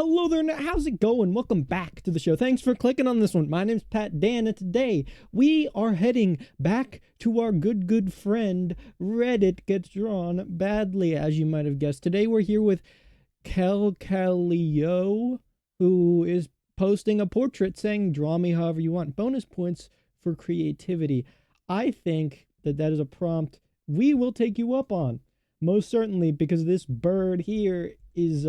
Hello there, how's it going? Welcome back to the show. Thanks for clicking on this one. My name's Pat Dan, and today we are heading back to our good friend Reddit Gets Drawn Badly, as you might have guessed. Today we're here with Calcalio, who is posting a portrait saying, draw me however you want. Bonus points for creativity. I think that is a prompt we will take you up on. Most certainly, because this bird here is,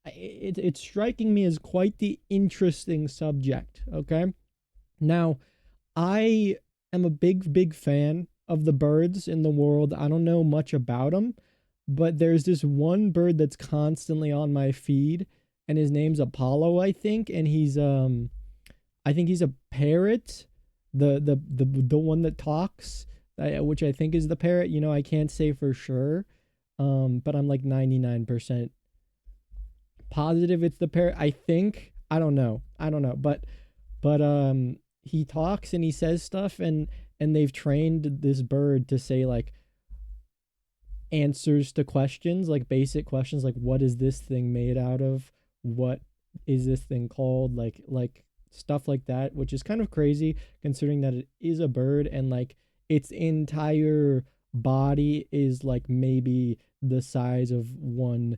it's striking me as quite the interesting subject. Okay, now I am a big fan of the birds in the world. I don't know much about them, but there's this one bird that's constantly on my feed, and his name's Apollo, I think, and I think he's a parrot, the one that talks, which I think is the parrot. You know, I can't say for sure, but I'm like 99% positive it's the parrot. I think. I don't know, but he talks and he says stuff, and they've trained this bird to say like answers to questions, like basic questions, like what is this thing made out of, what is this thing called, like stuff like that, which is kind of crazy considering that it is a bird, and like its entire body is like maybe the size of one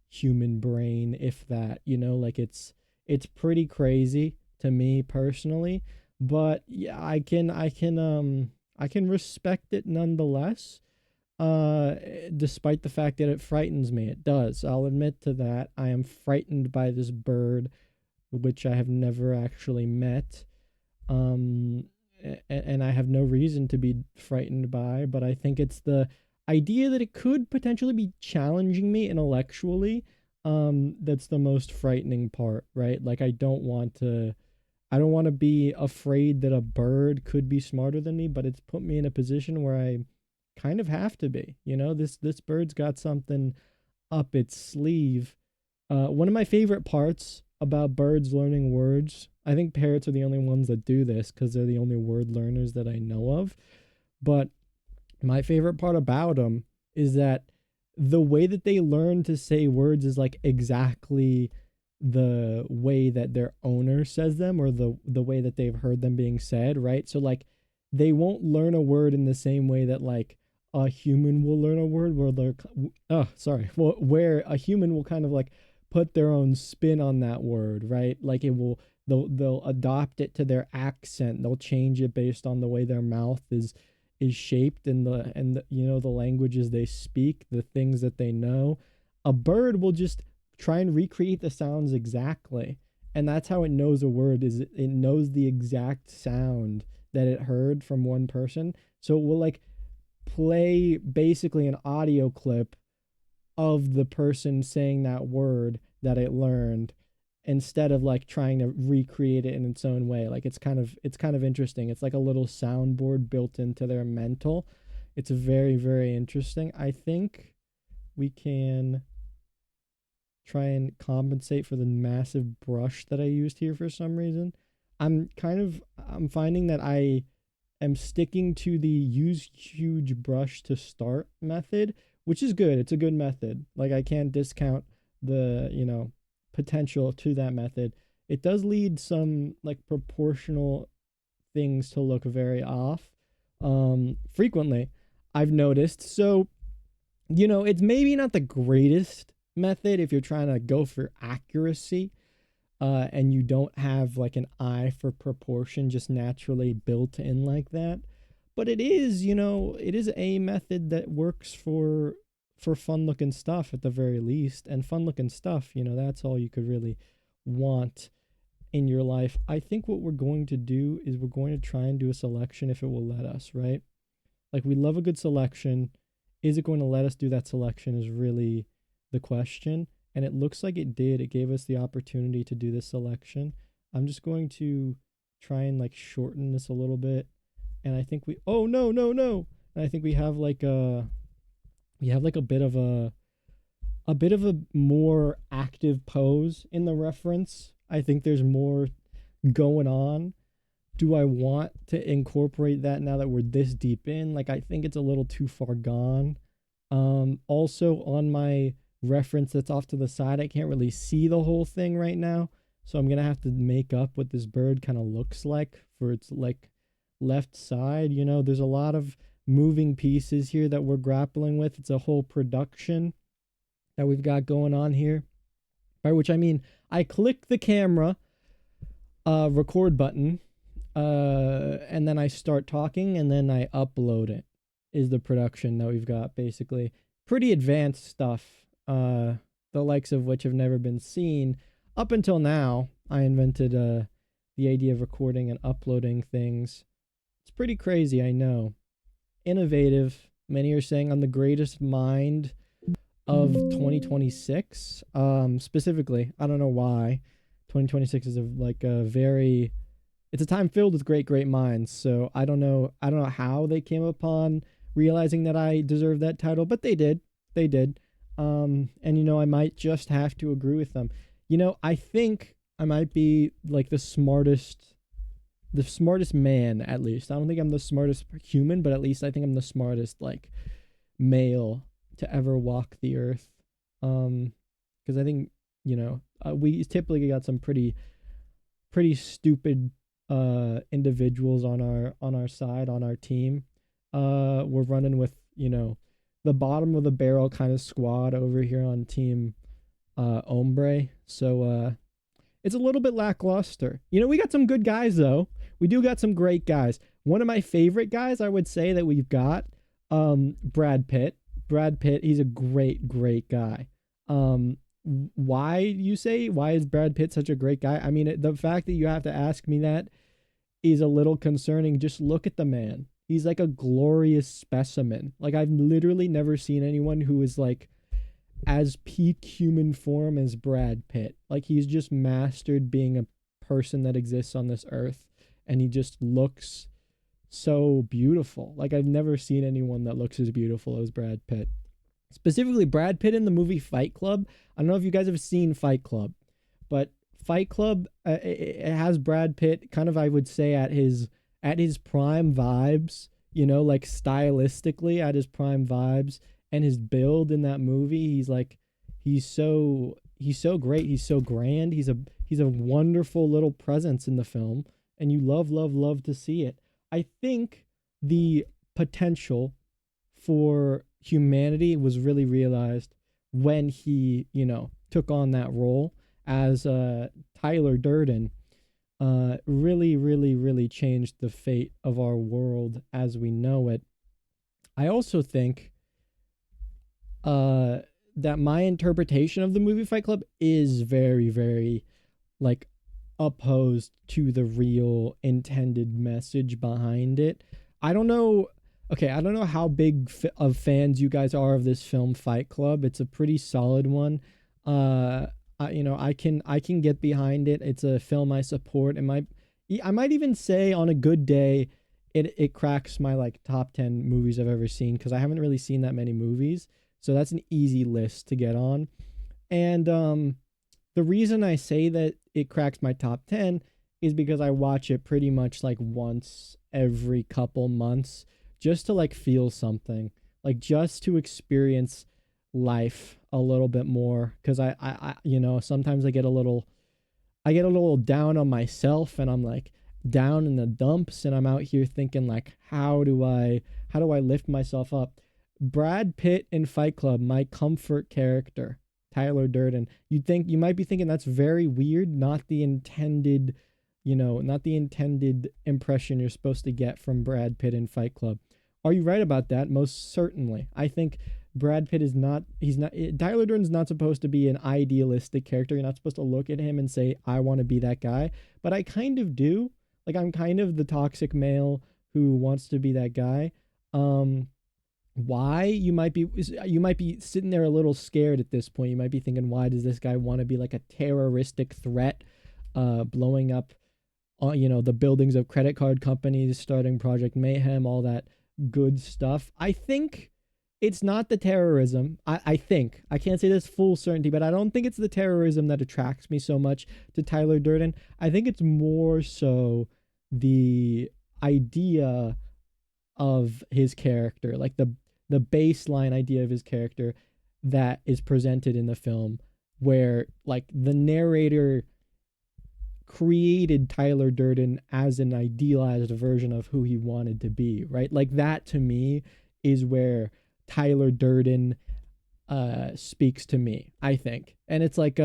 human brain, if that, you know, like it's pretty crazy to me personally. But yeah, I can respect it nonetheless, despite the fact that it frightens me. It does, I'll admit to that. I am frightened by this bird, which I have never actually met, and I have no reason to be frightened by, but I think it's the idea that it could potentially be challenging me intellectually, that's the most frightening part, right? Like I don't want to be afraid that a bird could be smarter than me, but it's put me in a position where I kind of have to be. You know, this bird's got something up its sleeve. One of my favorite parts about birds learning words, I think parrots are the only ones that do this because they're the only word learners that I know of. But my favorite part about them is that the way that they learn to say words is like exactly the way that their owner says them, or the way that they've heard them being said, right? So like they won't learn a word in the same way that like a human will learn a word, where they're where a human will kind of like put their own spin on that word, right? Like they'll adopt it to their accent. They'll change it based on the way their mouth is shaped, and the you know, the languages they speak, the things that they know. A bird will just try and recreate the sounds exactly, and that's how it knows a word. Is it knows the exact sound that it heard from one person, so it will like play basically an audio clip of the person saying that word that it learned, instead of like trying to recreate it in its own way. Like it's kind of interesting. It's like a little soundboard built into their mental. It's very interesting. I think we can try and compensate for the massive brush that I used here for some reason. I'm finding that I am sticking to the use huge brush to start method, which is good. It's a good method. Like I can't discount the, you know, potential to that method. It does lead some like proportional things to look very off, frequently, I've noticed. So, you know, it's maybe not the greatest method if you're trying to go for accuracy, and you don't have like an eye for proportion just naturally built in like that. But it is, you know, it is a method that works for fun looking stuff at the very least. And fun looking stuff, you know, that's all you could really want in your life. I think what we're going to do is we're going to try and do a selection if it will let us, right? Like we love a good selection. Is it going to let us do that selection is really the question. And it looks like it did. It gave us the opportunity to do this selection. I'm just going to try and like shorten this a little bit. And I think oh no. And I think we have like a bit of a more active pose in the reference. I think there's more going on. Do I want to incorporate that now that we're this deep in? Like I think it's a little too far gone. Also on my reference that's off to the side. I can't really see the whole thing right now. So I'm gonna have to make up what this bird kind of looks like for its like left side. You know, there's a lot of moving pieces here that we're grappling with. It's a whole production that we've got going on here. By which I mean I click the camera record button, and then I start talking, and then I upload it. Is the production that we've got basically pretty advanced stuff, the likes of which have never been seen up until now. I invented the idea of recording and uploading things. It's pretty crazy, I know. Innovative. Many are saying I'm the greatest mind of 2026. Specifically, I don't know why. 2026 is a very, it's a time filled with great minds. So I don't know how they came upon realizing that I deserve that title, but they did. And I might just have to agree with them. I think I might be like the smartest man, at least. I don't think I'm the smartest human, but at least I think I'm the smartest like male to ever walk the earth. Because I think we typically got some pretty stupid individuals on our side, on our team. We're running with the bottom of the barrel kind of squad over here on team Ombre. So it's a little bit lackluster. We got some good guys though. We do got some great guys. One of my favorite guys, I would say, that we've got, Brad Pitt. Brad Pitt, he's a great guy. Why, you say? Why is Brad Pitt such a great guy? I mean, the fact that you have to ask me that is a little concerning. Just look at the man. He's like a glorious specimen. Like, I've literally never seen anyone who is like as peak human form as Brad Pitt. Like, he's just mastered being a person that exists on this earth, and he just looks so beautiful. Like, I've never seen anyone that looks as beautiful as Brad Pitt. Specifically, Brad Pitt in the movie Fight Club. I don't know if you guys have seen Fight Club, but Fight Club, it has Brad Pitt kind of, I would say, at his prime vibes, like stylistically at his prime vibes, and his build in that movie. He's so great. He's so grand. He's a wonderful little presence in the film, and you love to see it. I think the potential for humanity was really realized when he, took on that role as Tyler Durden. Really changed the fate of our world as we know it. I also think that my interpretation of the movie Fight Club is very like opposed to the real intended message behind it. I don't know. Okay, I don't know how big of fans you guys are of this film Fight Club. It's a pretty solid one. I can get behind it. It's a film I support. I might even say on a good day, it cracks my like top 10 movies I've ever seen, because I haven't really seen that many movies. So that's an easy list to get on. And the reason I say that it cracks my top 10 is because I watch it pretty much like once every couple months, just to like feel something, like just to experience life a little bit more. Because I sometimes I get a little down on myself, and I'm like down in the dumps, and I'm out here thinking like, how do I lift myself up? Brad Pitt in Fight Club, my comfort character, Tyler Durden. You might be thinking that's very weird, not the intended impression you're supposed to get from Brad Pitt in Fight Club. Are you right about that? Most certainly. I think Brad Pitt Tyler Durden's not supposed to be an idealistic character. You're not supposed to look at him and say, I want to be that guy. But I kind of do. Like, I'm kind of the toxic male who wants to be that guy. Why? You might be sitting there a little scared at this point. You might be thinking, why does this guy want to be like a terroristic threat, blowing up the buildings of credit card companies, starting Project Mayhem, all that good stuff? I think it's not the terrorism. I think. I can't say this full certainty, but I don't think it's the terrorism that attracts me so much to Tyler Durden. I think it's more so the idea of his character, like the baseline idea of his character, that is presented in the film where like the narrator created Tyler Durden as an idealized version of who he wanted to be, right? Like that to me is where Tyler Durden speaks to me, I think. And it's like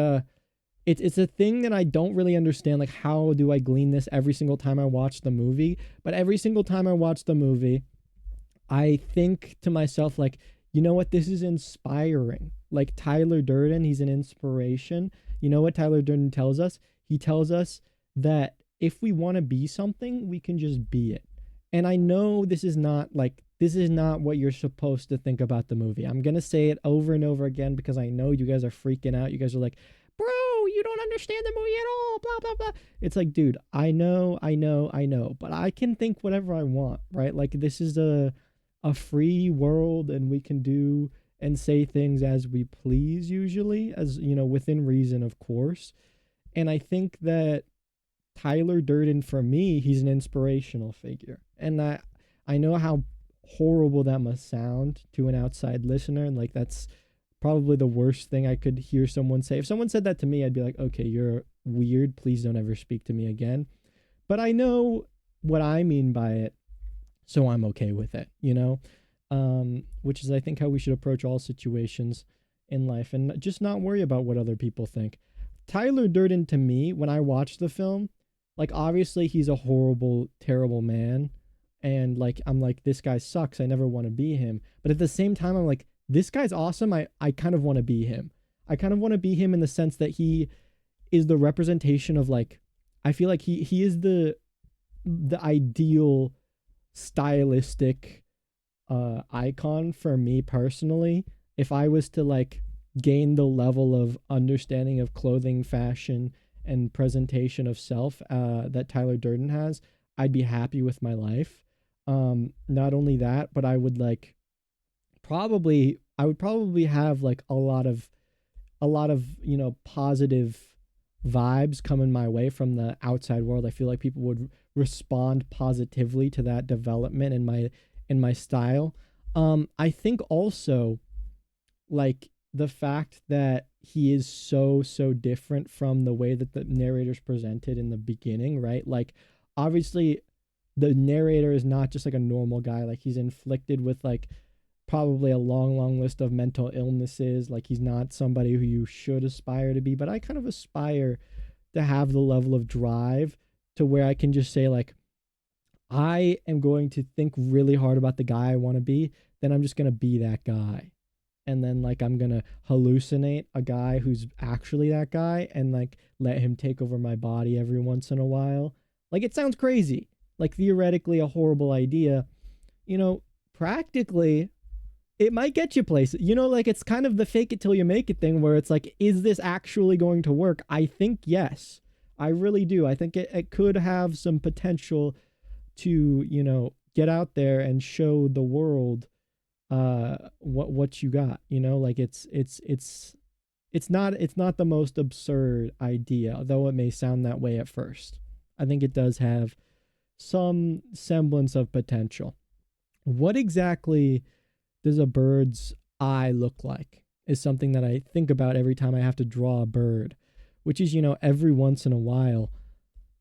it's a thing that I don't really understand. Like, how do I glean this every single time I watch the movie? But every single time I watch the movie, I think to myself, like, you know what? This is inspiring. Like Tyler Durden, he's an inspiration. You know what Tyler Durden tells us? He tells us that if we want to be something, we can just be it. And I know this is not what you're supposed to think about the movie. I'm going to say it over and over again because I know you guys are freaking out. You guys are like, bro, you don't understand the movie at all, blah, blah, blah. It's like, dude, I know, but I can think whatever I want, right? Like, this is a free world and we can do and say things as we please, usually, as, you know, within reason, of course. And I think that Tyler Durden, for me, he's an inspirational figure. And I know how horrible that must sound to an outside listener. And like, that's probably the worst thing I could hear someone say. If someone said that to me, I'd be like, okay, you're weird. Please don't ever speak to me again. But I know what I mean by it, so I'm okay with it, you know? Which is, I think, how we should approach all situations in life and just not worry about what other people think. Tyler Durden, to me, when I watch the film, like, obviously he's a horrible, terrible man. And like, I'm like, this guy sucks. I never want to be him. But at the same time, I'm like, this guy's awesome. I kind of want to be him. I kind of want to be him in the sense that he is the representation of like, I feel like he is the ideal stylistic icon for me personally. If I was to like gain the level of understanding of clothing, fashion, and presentation of self that Tyler Durden has, I'd be happy with my life. Not only that, but I would like I would probably have like a lot of, you know, positive vibes coming my way from the outside world. I feel like people would respond positively to that development in my style. I think also like the fact that he is so different from the way that the narrator's presented in the beginning, right? Like, obviously the narrator is not just like a normal guy. Like, he's inflicted with like probably a long list of mental illnesses. Like, he's not somebody who you should aspire to be, but I kind of aspire to have the level of drive to where I can just say like, I am going to think really hard about the guy I want to be, then I'm just going to be that guy. And then like, I'm going to hallucinate a guy who's actually that guy and like let him take over my body every once in a while. Like, it sounds crazy, like theoretically a horrible idea, you know. Practically it might get you places, you know. Like, it's kind of the fake it till you make it thing where it's like, is this actually going to work? I think yes, I really do. I think it could have some potential to, you know, get out there and show the world what you got, you know. Like, it's not the most absurd idea, though it may sound that way at first. I think it does have some semblance of potential. What exactly does a bird's eye look like is something that I think about every time I have to draw a bird, which is, you know, every once in a while.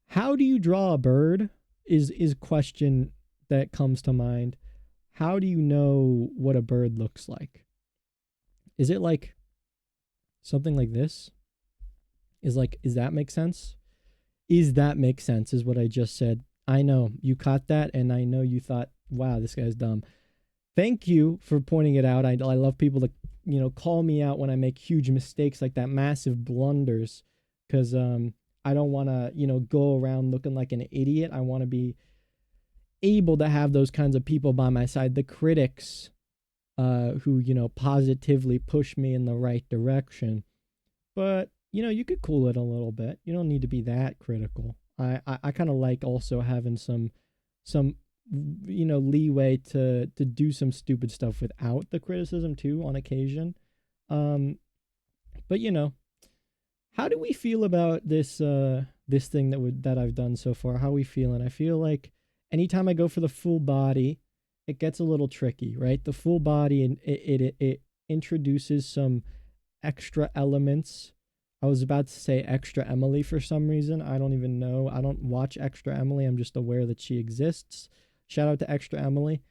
How do you draw a bird is a question that comes to mind. How do you know what a bird looks like? Is it like something like this? Is that make sense? Is that make sense is what I just said. I know you caught that, and I know you thought, wow, this guy's dumb. Thank you for pointing it out. I love people to, you know, call me out when I make huge mistakes like that, massive blunders, because I don't want to, you know, go around looking like an idiot. I want to be able to have those kinds of people by my side, the critics who, you know, positively push me in the right direction. But, you know, you could cool it a little bit. You don't need to be that critical. I kind of like also having some you know, leeway to do some stupid stuff without the criticism too on occasion. But you know, how do we feel about this this thing that I've done so far? How are we feeling? I feel like anytime I go for the full body, it gets a little tricky, right? The full body, and it introduces some extra elements. I was about to say Extra Emily for some reason. I don't even know. I don't watch Extra Emily. I'm just aware that she exists. Shout out to Extra Emily.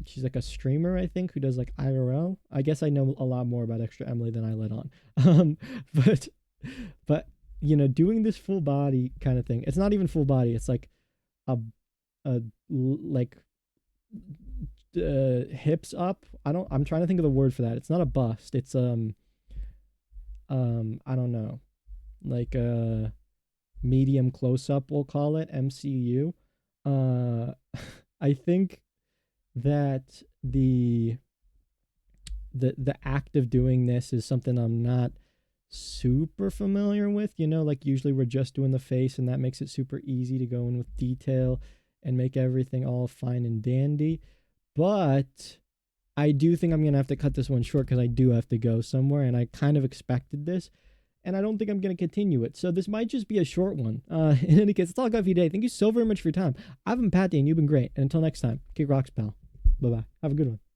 She's like a streamer, I think, who does like IRL. I guess I know a lot more about Extra Emily than I let on. Um, but but doing this full body kind of thing. It's not even full body. It's like like hips up. I'm trying to think of the word for that. It's not a bust. It's I don't know, like a medium close up, we'll call it MCU. uh I think that the act of doing this is something I'm not super familiar with. Like usually we're just doing the face, and that makes it super easy to go in with detail and make everything all fine and dandy. But I do think I'm gonna have to cut this one short because I do have to go somewhere, and I kind of expected this, and I don't think I'm gonna continue it. So this might just be a short one. In any case, that's all I got for you today. Thank you so very much for your time. I've been Patty, and you've been great. And until next time, kick rocks, pal. Bye bye. Have a good one.